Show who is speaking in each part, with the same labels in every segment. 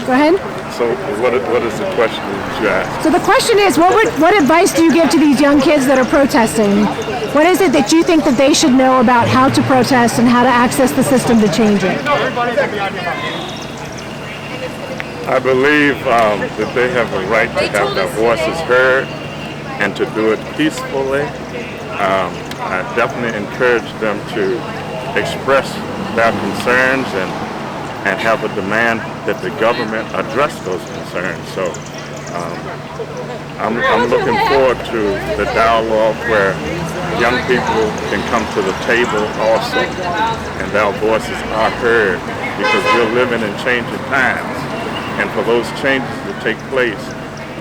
Speaker 1: Go ahead.
Speaker 2: So what is the question that you asked?
Speaker 1: So the question is, what advice do you give to these young kids that are protesting? What is it that you think that they should know about how to protest and how to access the system to change it?
Speaker 2: I believe that they have a right to have their voices heard and to do it peacefully. I definitely encourage them to express their concerns and have a demand that the government address those concerns. So I'm looking forward to the dialogue where young people can come to the table also and their voices are heard, because we're living in changing times. And for those changes to take place,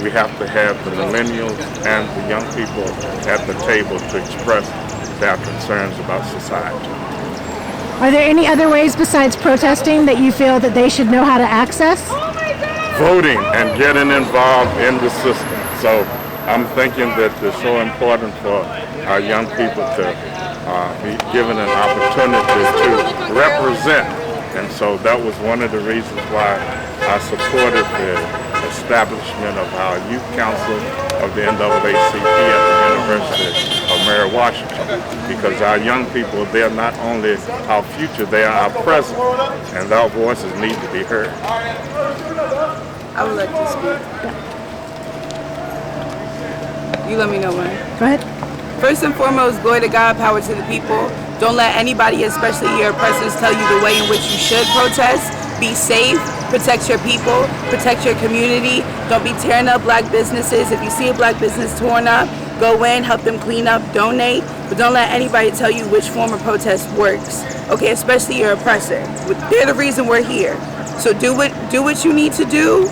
Speaker 2: we have to have the millennials and the young people at the table to express their concerns about society.
Speaker 1: Are there any other ways besides protesting that you feel that they should know how to access?
Speaker 2: Voting and getting involved in the system. So I'm thinking that it's so important for our young people to be given an opportunity to represent. And so that was one of the reasons why I supported the establishment of our youth council of the NAACP at the University of Mary Washington, because our young people, they're not only our future, they are our present, and our voices need to be heard.
Speaker 3: I would like to speak. You let me know when.
Speaker 1: Go ahead.
Speaker 3: First and foremost, glory to God, power to the people. Don't let anybody, especially your oppressors, tell you the way in which you should protest. Be safe, protect your people, protect your community. Don't be tearing up black businesses. If you see a black business torn up, go in, help them clean up, donate. But don't let anybody tell you which form of protest works. Okay, especially your oppressor. They're the reason we're here. So do what you need to do,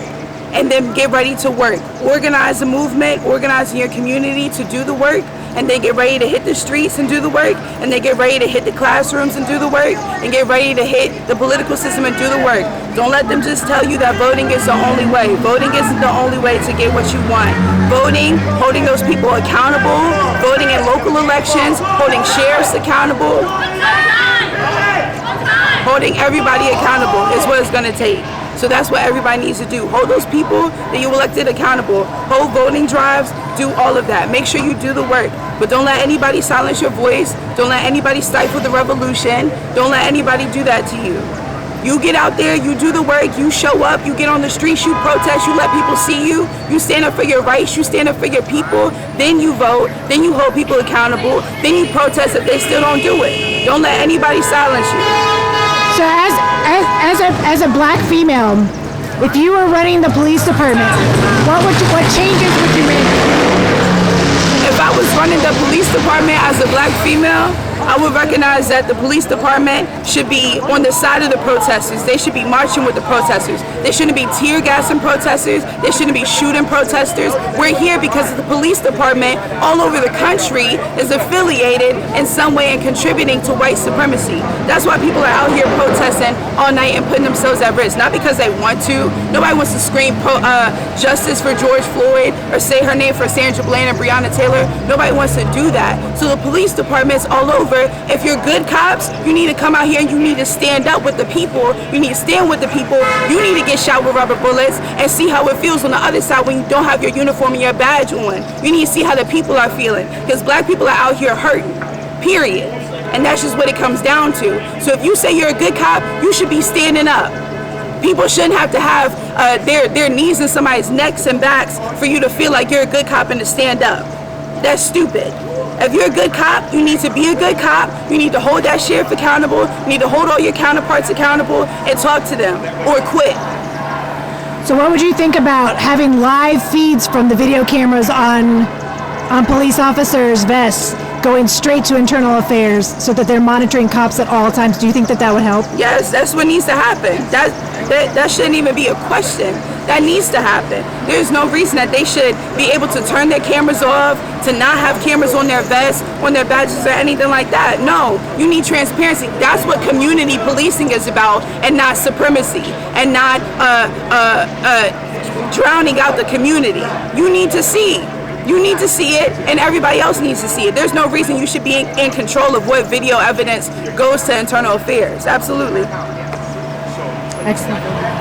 Speaker 3: and then get ready to work. Organize a movement, organize in your community to do the work, and then get ready to hit the streets and do the work, and then get ready to hit the classrooms and do the work, and get ready to hit the political system and do the work. Don't let them just tell you that voting is the only way. Voting isn't the only way to get what you want. Voting, holding those people accountable, voting in local elections, holding sheriffs accountable, holding everybody accountable is what it's gonna take. So that's what everybody needs to do. Hold those people that you elected accountable. Hold voting drives, do all of that. Make sure you do the work. But don't let anybody silence your voice. Don't let anybody stifle the revolution. Don't let anybody do that to you. You get out there, you do the work, you show up, you get on the streets, you protest, you let people see you, you stand up for your rights, you stand up for your people, then you vote, then you hold people accountable, then you protest if they still don't do it. Don't let anybody silence you.
Speaker 1: So as a black female, if you were running the police department, what changes would you make?
Speaker 3: If I was running the police department as a black female, I would recognize that the police department should be on the side of the protesters. They should be marching with the protesters. They shouldn't be tear gassing protesters. They shouldn't be shooting protesters. We're here because the police department all over the country is affiliated in some way and contributing to white supremacy. That's why people are out here protesting all night and putting themselves at risk. Not because they want to. Nobody wants to scream justice for George Floyd or say her name for Sandra Bland and Breonna Taylor. Nobody wants to do that. So the police department's all over. If you're good cops, you need to come out here and you need to stand up with the people. You need to stand with the people. You need to get shot with rubber bullets and see how it feels on the other side when you don't have your uniform and your badge on. You need to see how the people are feeling, because black people are out here hurting, period. And that's just what it comes down to. So if you say you're a good cop, you should be standing up. People shouldn't have to have their knees in somebody's necks and backs for you to feel like you're a good cop and to stand up. That's stupid. If you're a good cop, you need to be a good cop. You need to hold that sheriff accountable. You need to hold all your counterparts accountable and talk to them or quit.
Speaker 1: So what would you think about having live feeds from the video cameras on police officers' vests going straight to internal affairs so that they're monitoring cops at all times? Do you think that that would help?
Speaker 3: Yes, that's what needs to happen. That shouldn't even be a question. That needs to happen. There's no reason that they should be able to turn their cameras off, to not have cameras on their vests, on their badges, or anything like that. No, you need transparency. That's what community policing is about, and not supremacy, and not drowning out the community. You need to see. You need to see it, and everybody else needs to see it. There's no reason you should be in control of what video evidence goes to internal affairs. Absolutely.
Speaker 1: Excellent.